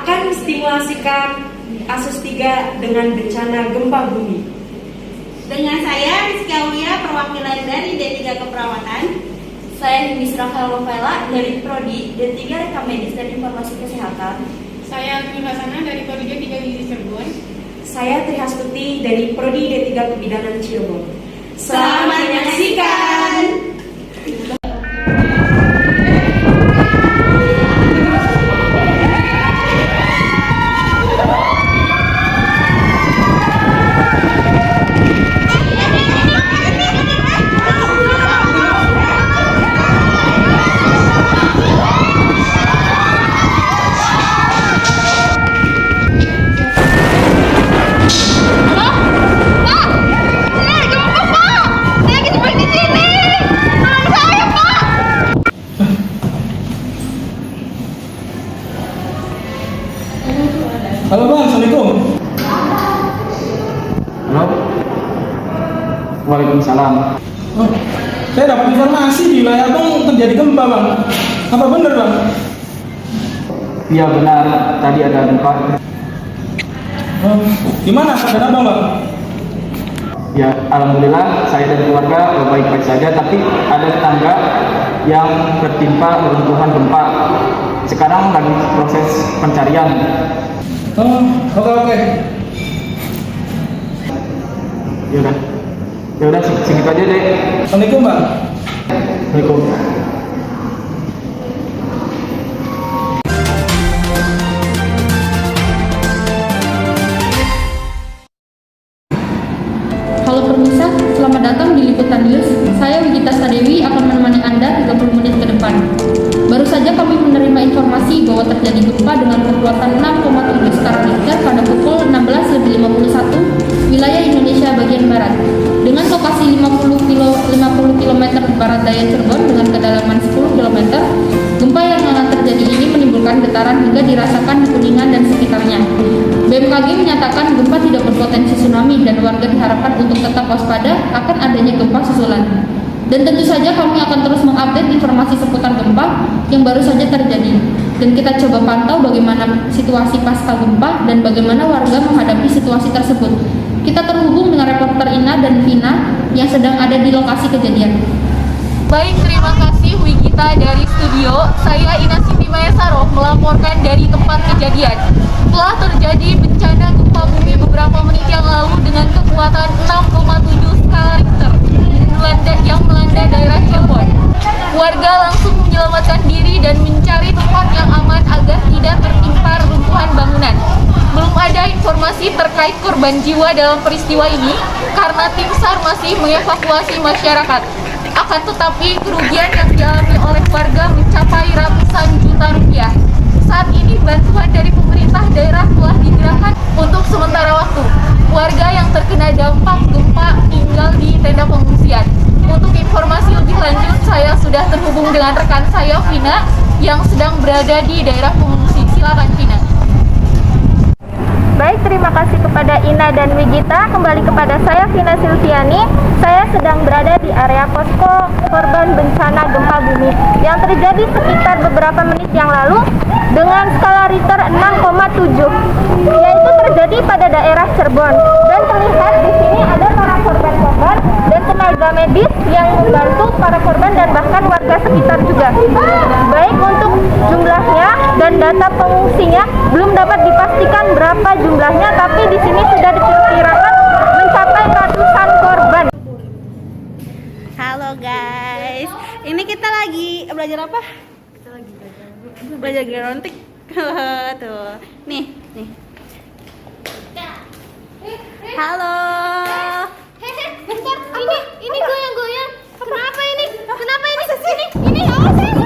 akan stimulasikan ASUS 3 dengan bencana gempa bumi. Dengan saya Rizky Aulia, perwakilan dari D3 Keperawatan. Saya Misra Novela dari Prodi D3 Rekam Medis dan Informasi Kesehatan. Saya Agni Hasana dari Prodi D3 Gizi Cirebon. Saya Trihastuti dari Prodi D3 Kebidanan Cirebon. Selamat menyaksikan. Halo Bang, Assalamualaikum. Halo. Waalaikumsalam. Oh, saya dapat informasi di wilayah Bang terjadi gempa Bang. Apa benar Bang? Iya benar, tadi ada gempa. Oh, gimana keadaan Abang Bang? Ya, alhamdulillah saya dan keluarga baik-baik saja, tapi ada tetangga yang tertimpa reruntuhan gempa. Sekarang lagi proses pencarian. Oh, oke. Ya udah segitu aja deh. Assalamualaikum Bang. Waalaikumsalam. Halo pemirsa, selamat datang di Liputan News. Saya Wigita Sadewi akan menemani Anda 30 menit ke depan. Baru saja kami menerima informasi bahwa terjadi gempa dengan kekuatan 6,7 skala Richter pada pukul 16.51 wilayah Indonesia bagian barat. Dengan lokasi 50 km barat daya Cirebon dengan kedalaman 10 km, gempa yang terjadi ini menimbulkan getaran hingga dirasakan di Kuningan dan sekitarnya. BMKG menyatakan gempa tidak berpotensi tsunami dan warga diharapkan untuk tetap waspada akan adanya gempa susulan. Dan tentu saja kami akan terus mengupdate informasi seputar gempa yang baru saja terjadi. Dan kita coba pantau bagaimana situasi pasca gempa dan bagaimana warga menghadapi situasi tersebut. Kita terhubung dengan reporter Ina dan Vina yang sedang ada di lokasi kejadian. Baik, terima kasih Wigita dari studio. Saya Ina Siti Mayasaro melaporkan dari tempat kejadian. Telah terjadi bencana gempa bumi beberapa menit yang lalu dengan kekuatan 6,7 skala Richter yang melanda daerah Cirebon. Warga langsung menyelamatkan diri dan mencari tempat yang aman agar tidak tertimpa reruntuhan bangunan. Belum ada informasi terkait korban jiwa dalam peristiwa ini karena tim SAR masih mengevakuasi masyarakat. Akan tetapi kerugian yang dialami oleh warga mencapai ratusan juta rupiah. Saat ini bantuan dari pemerintah daerah telah digerakkan untuk sementara waktu. Warga yang terkena dampak gempa tinggal di tenda pengungsian. Untuk informasi lebih lanjut, saya sudah terhubung dengan rekan saya Vina yang sedang berada di daerah pengungsi. Silakan Vina. Baik, terima kasih kepada Ina dan Wigita. Kembali kepada saya, Vina Silviani. Saya sedang berada di area posko korban bencana gempa bumi yang terjadi sekitar beberapa menit yang lalu dengan skala Richter 6,7, yaitu terjadi pada daerah Cirebon. Dan terlihat di sini ada para korban-korban dan tenaga medis yang membantu para korban dan bahkan warga sekitar juga. Baik untuk jumlahnya dan data pengungsinya belum dapat dipastikan berapa jumlahnya, tapi di sini sudah diperkirakan mencapai ratusan korban. Halo guys, ini kita lagi belajar apa? Kita lagi belajar gerontik. Tuh, nih. Halo. Bentar, ini goyang-goyang. Kenapa ini? Ini oh saya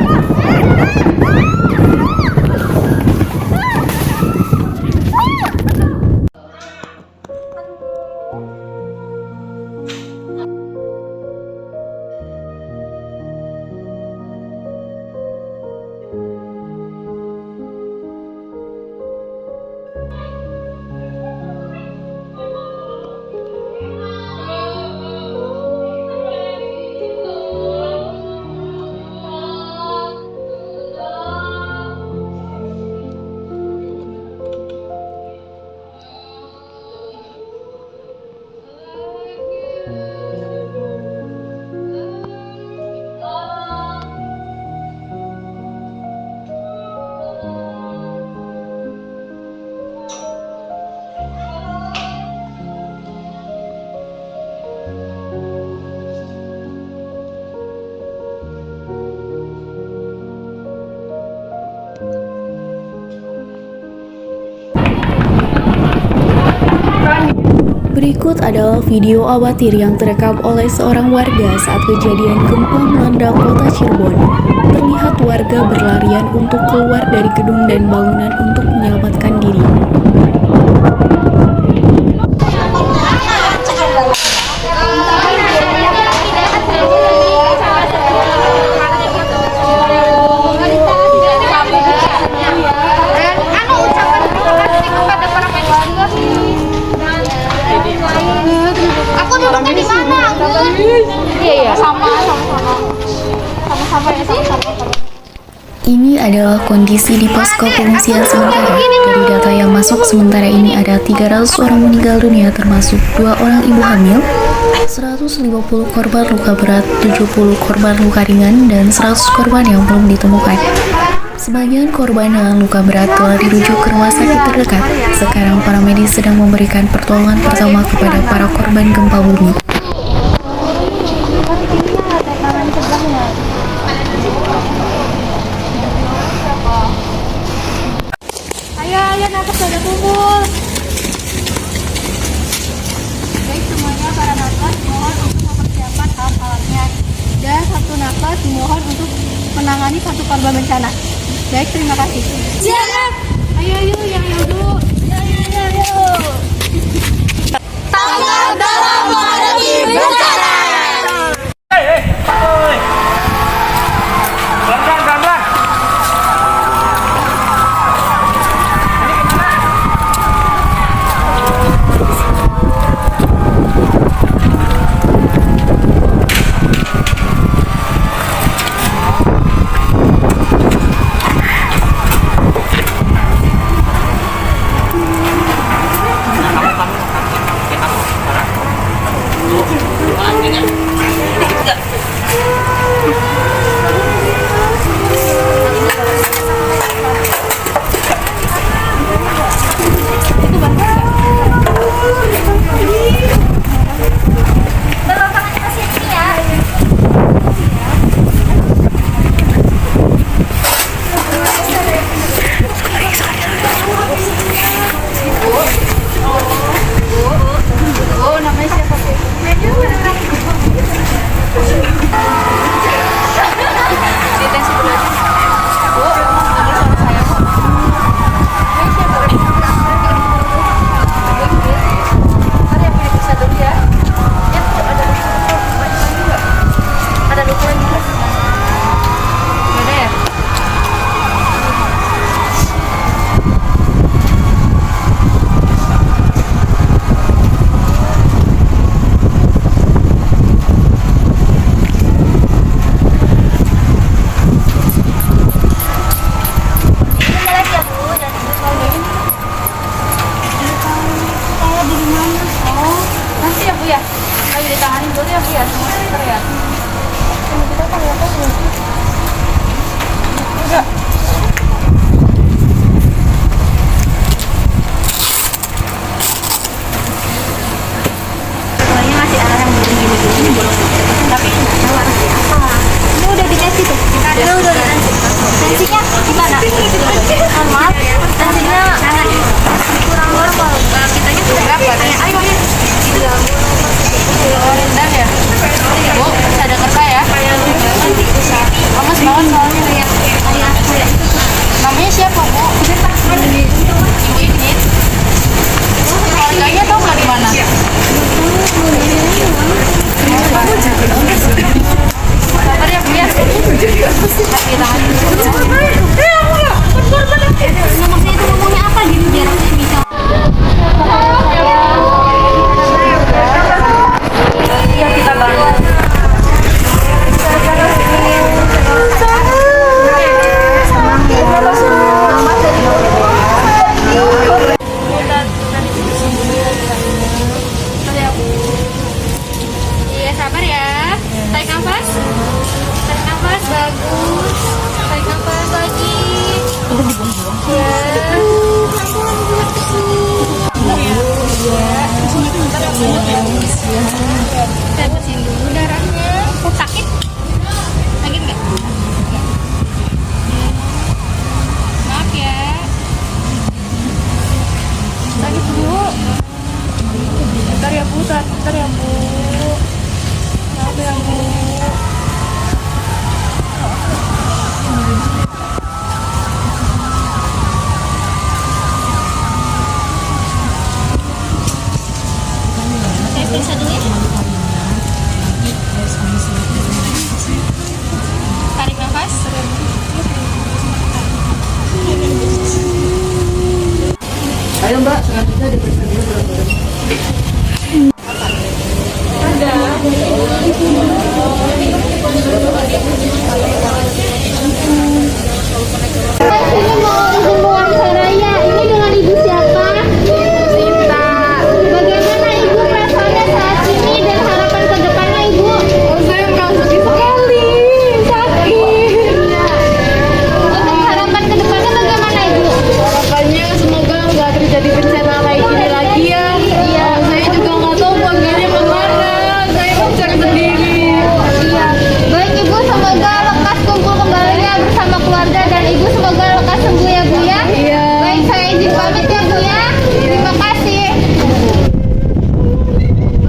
Berikut adalah video amatir yang terekam oleh seorang warga saat kejadian gempa melanda kota Cirebon. Terlihat warga berlarian untuk keluar dari gedung dan bangunan untuk menyelamatkan diri. Ini adalah kondisi di posko pengungsian sementara. Dari data yang masuk sementara ini ada 300 orang meninggal dunia termasuk 2 orang ibu hamil, 150 korban luka berat, 70 korban luka ringan, dan 100 korban yang belum ditemukan. Sebagian korban dengan luka berat telah dirujuk ke rumah sakit terdekat. Sekarang para medis sedang memberikan pertolongan pertama kepada para korban gempa bumi. Ayo nakes pada kumpul. Baik semuanya para nakes mohon untuk mempersiapkan alat-alatnya. Dan satu nakes dimohon untuk menangani satu korban bencana. Baik, terima kasih. Siap. Ayo yang dulu. Ayo. Tanggap dalam menghadapi bencana. Pelan-pelan. Ayo Mbak, selanjutnya diperiksa dulu berat badan. Ini mau izin mewarisa raya. Ini dengan ibu siapa? Sinta. Bagaimana ibu perasaannya saat ini dan harapan ke depannya ibu? Saya merasa sekali sakit. Untuk harapan ke depannya bagaimana ibu? Harapannya semoga nggak terjadi bencana kayak gini lagi ya. Iya. Saya juga nggak tahu panggilnya kemana. Saya mau cari sendiri. Iya. Baik ibu, semoga lekas kumpul kembali ya bersama keluarga dan ibu semoga lekas sembuh ya bu ya. Iya. Baik, saya izin pamit ya bu ya. Terima kasih.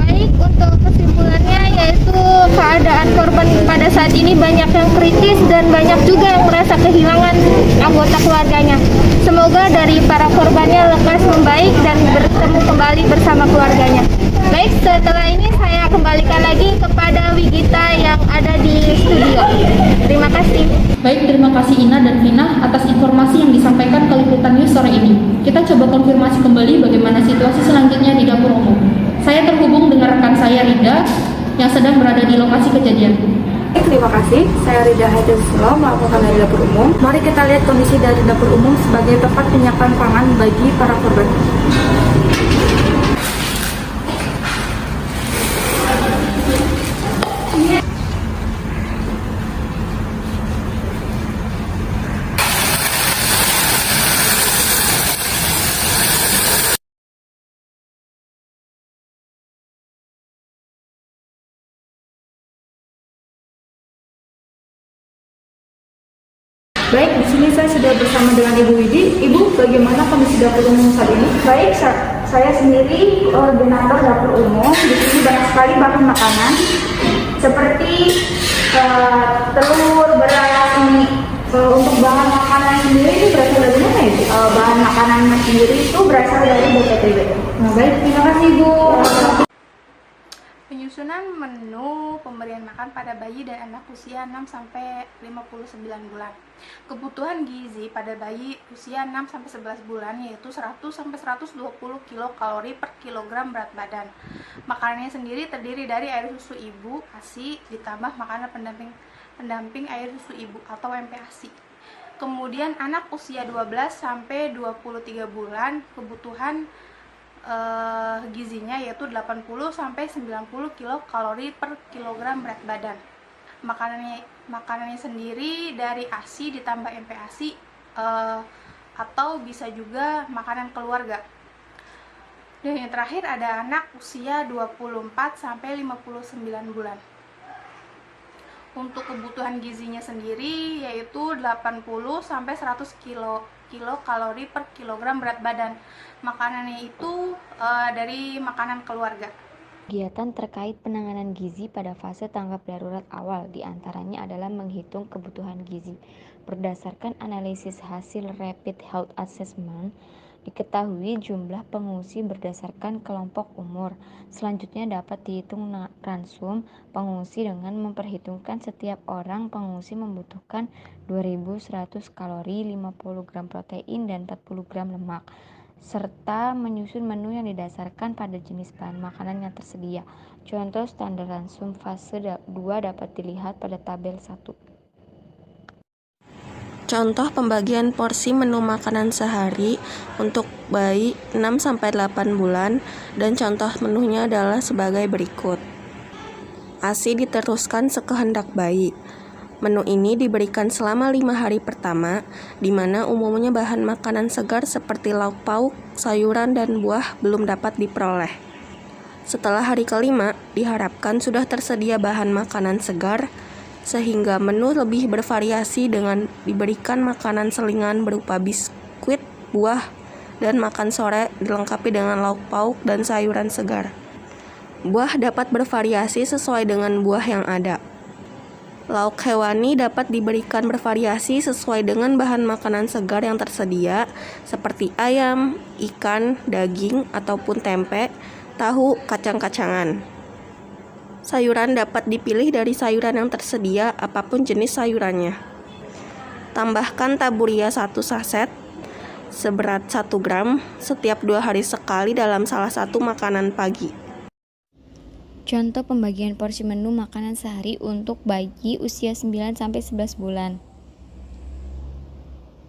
Baik, untuk kesimpulannya yaitu keadaan korban pada saat ini banyak yang kritis dan banyak juga yang merasa kehilangan anggota keluarganya. Semoga dari para korbannya lekas membaik dan bertemu kembali bersama keluarganya. Baik, setelah ini saya kembalikan lagi kepada Wigita yang ada di studio. Terima kasih. Baik, terima kasih Ina dan Vina atas informasi yang disampaikan ke Liputan News sore ini. Kita coba konfirmasi kembali bagaimana situasi selanjutnya di dapur umum. Saya terhubung dengan rekan saya Rida yang sedang berada di lokasi kejadian. Terima kasih, saya Rida Hajjuslo melaporkan dari dapur umum. Mari kita lihat kondisi dari dapur umum sebagai tempat penyiapan pangan bagi para korban. Baik, di sini saya sudah bersama dengan Ibu Widi. Ibu, bagaimana kondisi dapur umum saat ini? Baik, saya sendiri koordinator dapur umum. Di sini banyak sekali bahan makanan seperti telur, beras, mie. Untuk bahan makanan sendiri itu berasal dari mana ya? Bahan makanan sendiri itu berasal dari BPTB. Nah, baik, terima kasih Ibu. Penyusunan menu pemberian makan pada bayi dan anak usia 6-59 bulan. Kebutuhan gizi pada bayi usia 6-11 bulan yaitu 100-120 kilokalori per kilogram berat badan. Makanannya sendiri terdiri dari air susu ibu, ASI, ditambah makanan pendamping air susu ibu atau MPASI. Kemudian anak usia 12-23 bulan kebutuhan gizinya yaitu 80-90 kilokalori per kilogram berat badan. Makanannya sendiri dari ASI ditambah MPASI atau bisa juga makanan keluarga. Dan yang terakhir ada anak usia 24-59 bulan. Untuk kebutuhan gizinya sendiri yaitu 80-100 kilokalori per kilogram berat badan. Makanannya itu dari makanan keluarga. Kegiatan terkait penanganan gizi pada fase tanggap darurat awal diantaranya adalah menghitung kebutuhan gizi. Berdasarkan analisis hasil Rapid Health Assessment, diketahui jumlah pengungsi berdasarkan kelompok umur. Selanjutnya dapat dihitung ransum pengungsi dengan memperhitungkan setiap orang pengungsi membutuhkan 2100 kalori, 50 gram protein, dan 40 gram lemak, serta menyusun menu yang didasarkan pada jenis bahan makanan yang tersedia. Contoh standar ransum fase 2 dapat dilihat pada tabel 1. Contoh pembagian porsi menu makanan sehari untuk bayi 6-8 bulan dan contoh menunya adalah sebagai berikut. ASI diteruskan sekehendak bayi. Menu ini diberikan selama 5 hari pertama, di mana umumnya bahan makanan segar seperti lauk pauk, sayuran, dan buah belum dapat diperoleh. Setelah hari kelima, diharapkan sudah tersedia bahan makanan segar, sehingga menu lebih bervariasi dengan diberikan makanan selingan berupa biskuit, buah, dan makan sore dilengkapi dengan lauk pauk dan sayuran segar. Buah dapat bervariasi sesuai dengan buah yang ada. Lauk hewani dapat diberikan bervariasi sesuai dengan bahan makanan segar yang tersedia, seperti ayam, ikan, daging, ataupun tempe, tahu, kacang-kacangan. Sayuran dapat dipilih dari sayuran yang tersedia, apapun jenis sayurannya. Tambahkan taburia 1 saset. seberat 1 gram setiap 2 hari sekali dalam salah satu makanan pagi. Contoh pembagian porsi menu makanan sehari untuk bayi usia 9-11 bulan.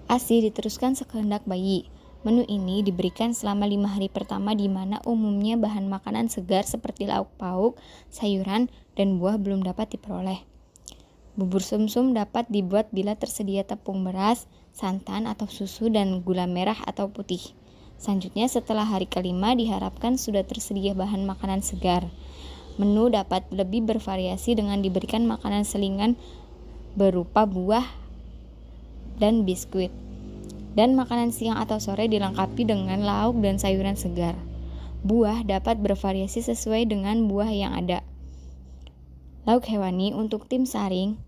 ASI diteruskan sekehendak bayi. Menu ini diberikan selama 5 hari pertama di mana umumnya bahan makanan segar seperti lauk pauk, sayuran, dan buah belum dapat diperoleh. Bubur sumsum dapat dibuat bila tersedia tepung beras, santan atau susu, dan gula merah atau putih. Selanjutnya setelah hari kelima diharapkan sudah tersedia bahan makanan segar. Menu dapat lebih bervariasi dengan diberikan makanan selingan berupa buah dan biskuit. Dan makanan siang atau sore dilengkapi dengan lauk dan sayuran segar. Buah dapat bervariasi sesuai dengan buah yang ada. Lauk hewani untuk tim saring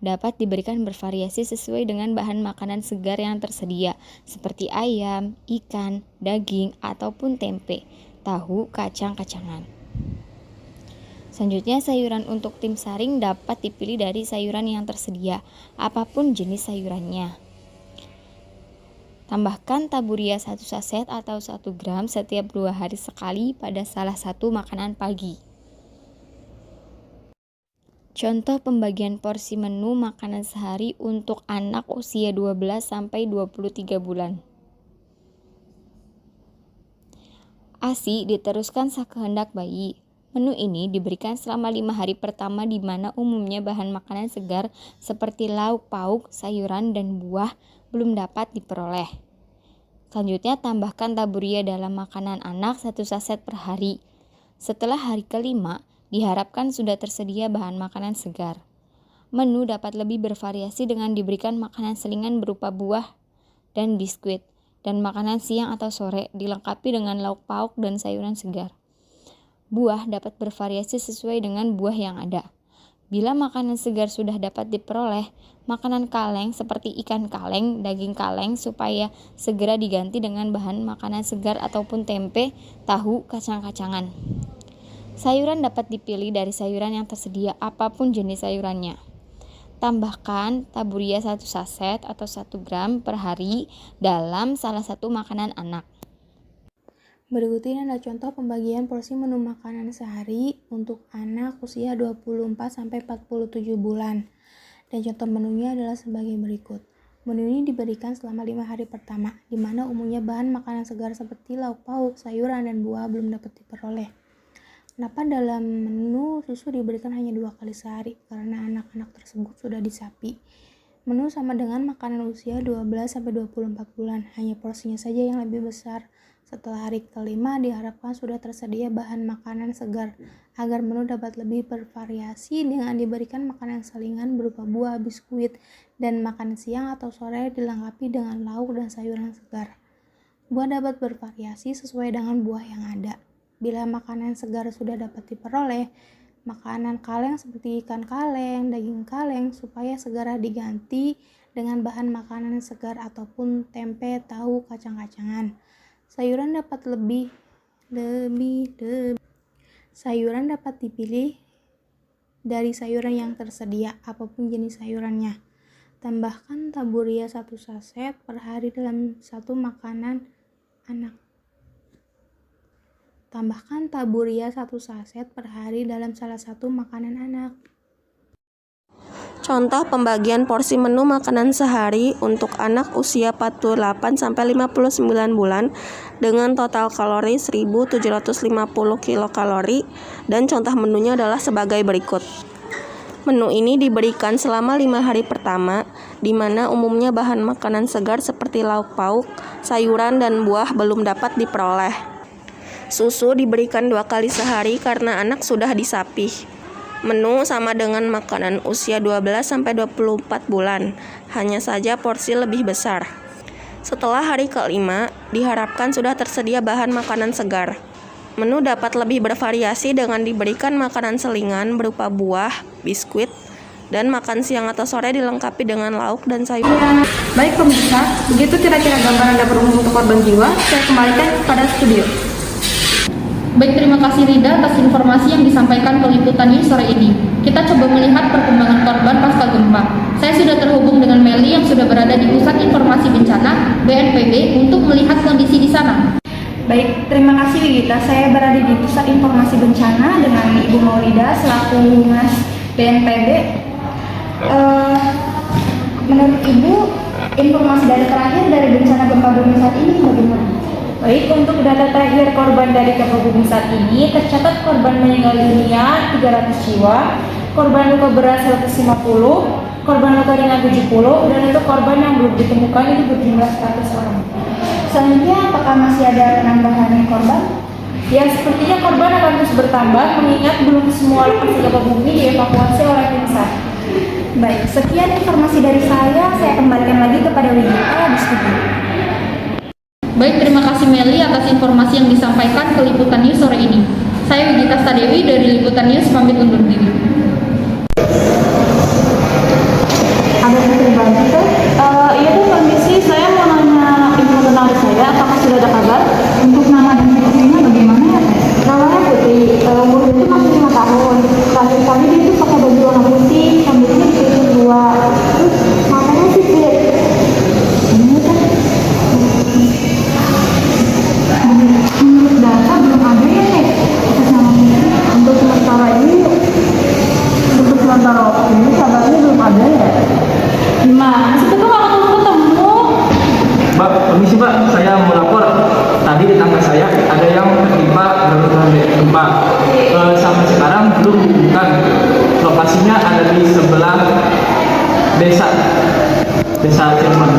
dapat diberikan bervariasi sesuai dengan bahan makanan segar yang tersedia, seperti ayam, ikan, daging, ataupun tempe, tahu, kacang-kacangan. Selanjutnya, sayuran untuk tim saring dapat dipilih dari sayuran yang tersedia, apapun jenis sayurannya. Tambahkan taburia 1 saset atau 1 gram setiap 2 hari sekali pada salah satu makanan pagi. Contoh pembagian porsi menu makanan sehari untuk anak usia 12-23 bulan. ASI diteruskan sekehendak bayi. Menu ini diberikan selama 5 hari pertama di mana umumnya bahan makanan segar seperti lauk pauk, sayuran, dan buah belum dapat diperoleh. Selanjutnya tambahkan taburia dalam makanan anak 1 saset per hari. Setelah hari kelima, diharapkan sudah tersedia bahan makanan segar. Menu dapat lebih bervariasi dengan diberikan makanan selingan berupa buah dan biskuit, dan makanan siang atau sore dilengkapi dengan lauk pauk dan sayuran segar. Buah dapat bervariasi sesuai dengan buah yang ada. Bila makanan segar sudah dapat diperoleh, makanan kaleng seperti ikan kaleng, daging kaleng supaya segera diganti dengan bahan makanan segar ataupun tempe, tahu, kacang-kacangan. Sayuran dapat dipilih dari sayuran yang tersedia, apapun jenis sayurannya. Tambahkan taburia 1 saset atau 1 gram per hari dalam salah satu makanan anak. Berikut ini adalah contoh pembagian porsi menu makanan sehari untuk anak usia 24-47 bulan. Dan contoh menunya adalah sebagai berikut. Menu ini diberikan selama 5 hari pertama, di mana umumnya bahan makanan segar seperti lauk pauk, sayuran, dan buah belum dapat diperoleh. Kenapa dalam menu susu diberikan hanya 2 kali sehari? Karena anak-anak tersebut sudah disapi. Menu sama dengan makanan usia 12-24 bulan, hanya porsinya saja yang lebih besar. Setelah hari kelima diharapkan sudah tersedia bahan makanan segar agar menu dapat lebih bervariasi dengan diberikan makanan selingan berupa buah, biskuit, dan makan siang atau sore dilengkapi dengan lauk dan sayuran segar. Buah dapat bervariasi sesuai dengan buah yang ada. Bila makanan segar sudah dapat diperoleh, makanan kaleng seperti ikan kaleng, daging kaleng supaya segera diganti dengan bahan makanan segar ataupun tempe, tahu, kacang-kacangan. Sayuran dapat dipilih dari sayuran yang tersedia, apapun jenis sayurannya. Tambahkan taburia 1 saset per hari dalam satu makanan anak. Tambahkan taburia 1 saset per hari dalam salah satu makanan anak. Contoh pembagian porsi menu makanan sehari untuk anak usia 48-59 bulan dengan total kalori 1750 kilokalori, dan contoh menunya adalah sebagai berikut. Menu ini diberikan selama 5 hari pertama, di mana umumnya bahan makanan segar seperti lauk pauk, sayuran, dan buah belum dapat diperoleh. Susu diberikan 2 kali sehari karena anak sudah disapih. Menu sama dengan makanan usia 12-24 bulan, hanya saja porsi lebih besar. Setelah hari kelima, diharapkan sudah tersedia bahan makanan segar. Menu dapat lebih bervariasi dengan diberikan makanan selingan berupa buah, biskuit, dan makan siang atau sore dilengkapi dengan lauk dan sayuran. Baik pemirsa, begitu kira-kira gambaran dapur umum untuk korban jiwa. Saya kembalikan kepada studio. Baik, terima kasih Rida atas informasi yang disampaikan ke liputan news sore ini. Kita coba melihat perkembangan korban pasca gempa. Saya sudah terhubung dengan Meli yang sudah berada di Pusat Informasi Bencana BNPB untuk melihat kondisi di sana. Baik, terima kasih Wigita. Saya berada di Pusat Informasi Bencana dengan Ibu Maulida selaku Humas BNPB. Menurut Ibu, informasi data terakhir dari bencana gempa bumi saat ini bagaimana? Baik, untuk data terakhir korban dari gempa bumi saat ini tercatat korban meninggal dunia 300 jiwa, korban luka berat 150, korban luka ringan 70, dan untuk korban yang belum ditemukan itu berjumlah 100 orang. Selanjutnya, apakah masih ada penambahan korban? Ya, sepertinya korban akan terus bertambah mengingat belum semua lokasi gempa bumi dievakuasi oleh tim SAR. Baik, sekian informasi dari saya kembalikan lagi kepada Wigita di studio. Baik, terima kasih Meli atas informasi yang disampaikan ke Liputan News sore ini. Saya Wigita Stadewi dari Liputan News pamit undur diri. Ada yang pribadi tuh? Iya tuh kondisi saya mau nanya info tentang adik saya, apakah sudah ada kabar? Untuk nama dan fisiknya bagaimana ya? Namanya Putri, umurnya itu masih 5 tahun. Terakhir kali dia itu pakai baju warna putih, rambutnya ditutup 2, terus matanya sipit. Ini kan menurut data belum ada ya nih atas nama Putri. Untuk sementara ini kabarnya belum ada ya. Gimana sih, kita nggak ketemu? Mbak, permisi Mbak, saya mau lapor. Tadi di tangga saya ada yang tertimpa reruntuhan gempa. Sampai sekarang belum ditemukan. Lokasinya ada di sebelah desa Cirebon.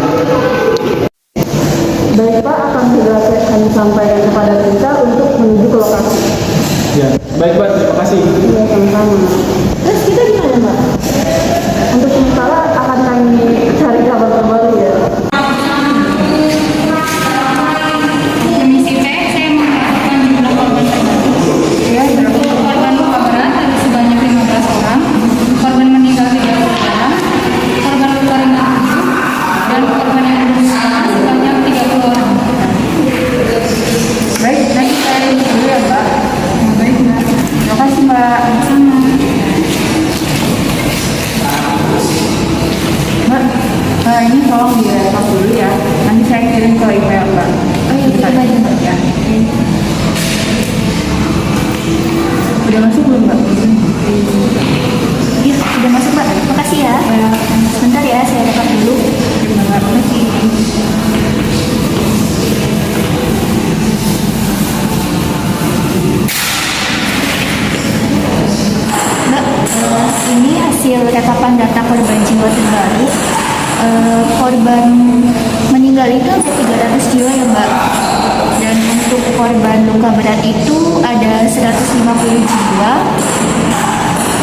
Baik Pak, akan segera kami sampaikan kepada kita untuk menuju ke lokasi. Ya, baik Mbak, terima kasih. Iya, sama-sama. Terus kita gimana Mbak? Untuk sementara akan kami cari kabar terbaru ya. Komisi P, saya melaporkan jumlah korban terbaru. Ya, Untuk korban luka berat ada sebanyak 15 orang, korban meninggal 30 orang, korban luka ringan 7, dan korban yang belum ditemukan sebanyak 30 orang. baik, nanti saya dulu ya Mbak. Baik Mbak. Terima kasih Mbak. Sama. Mbak, ini tolong direkam dulu ya. Nanti saya kirim ke email Mbak. Oh iya, betul Mbak. Ya. Udah masuk belum Mbak? Iya, sudah masuk Mbak. Makasih ya. Sebentar ya, saya rekam dulu. Terima kasih. Mbak, ini hasil rekapan data korban jiwa terbaru. Korban meninggal itu ada 300 jiwa ya Mbak. Dan untuk korban luka berat itu ada 150 jiwa.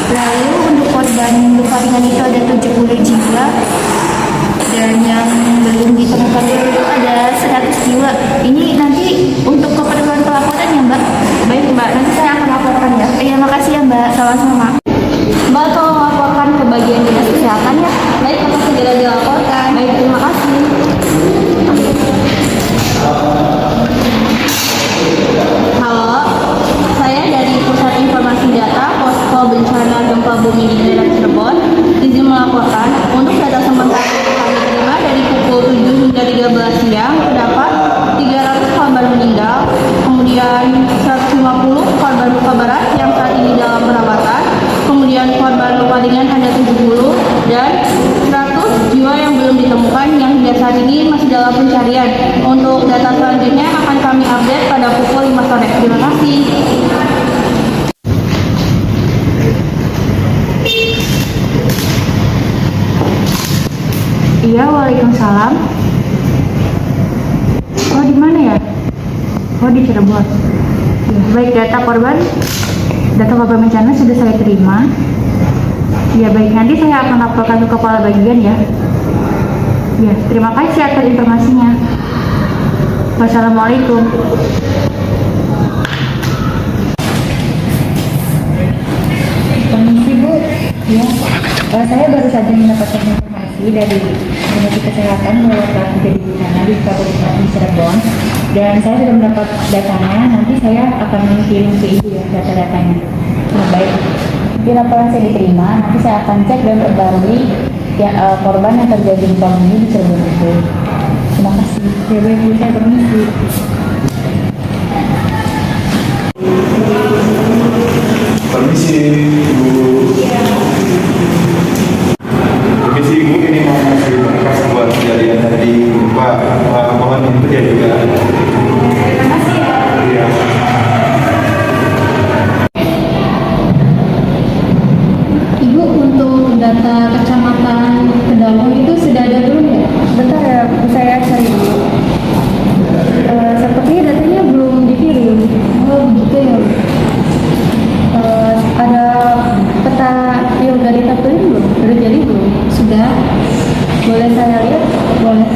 Lalu untuk korban luka ringan itu ada 70 jiwa. Dan yang belum ditemukan itu ada 100 jiwa. Ini nanti untuk keperluan pelaporan ya Mbak. Baik Mbak, nanti saya akan laporkan ya. Iya, makasih ya Mbak. Sama-sama. Mbak, tolong laporkan ke bagian dinas kesehatan ya. Baik, akan segera dilaporkan. Baik, terima kasih. Halo, saya dari Pusat Informasi Data Posko Bencana Gempa Bumi di daerah Cirebon. Izin melaporkan untuk data sementara yang kami terima dari pukul 7 hingga 13 siang terdapat 300 korban meninggal, kemudian 150 korban luka berat yang saat ini dalam perawatan, kemudian korban luka ringan ada 70 dan 100 jiwa yang belum ditemukan yang hingga saat ini masih dalam pencarian. Untuk data selanjutnya akan kami update pada pukul 5 sore. Terima kasih. Iya, waalaikumsalam. Oh, di mana ya? Oh, di Cirebon. Ya, baik, data korban bencana sudah saya terima. Ya, baik, nanti saya akan laporkan ke kepala bagian ya. Ya, terima kasih atas informasinya. Wassalamualaikum. Permisi Bu. Ya, saya baru saja mendapatkan informasi dari Dinas Kesehatan bahwa telah terjadi bencana di Kabupaten Cirebon, dan saya sudah mendapat datanya. Nanti saya akan mengirim ke Ibu ya data-datanya. Nah, baik, di laporan saya diterima. Nanti saya akan cek dan perbarui korban yang terjadi gempa bumi di Cirebon itu. Terima kasih. Ya baik Bu, saya permisi. Permisi Bu. Permisi Bu, ini mau ngasih berkas buat kejadian tadi gempa. Mohon input ya juga. Terima kasih ya. Iya. Ibu, untuk data kecamatan Kedawung itu sudah ada belum ya? Bentar ya, Bu, saya cari dulu. Sepertinya datanya belum dikirim. Oh begitu ya. Ada peta Yoga Dita belum? Udah jadi belum? Sudah. Boleh saya lihat? Boleh.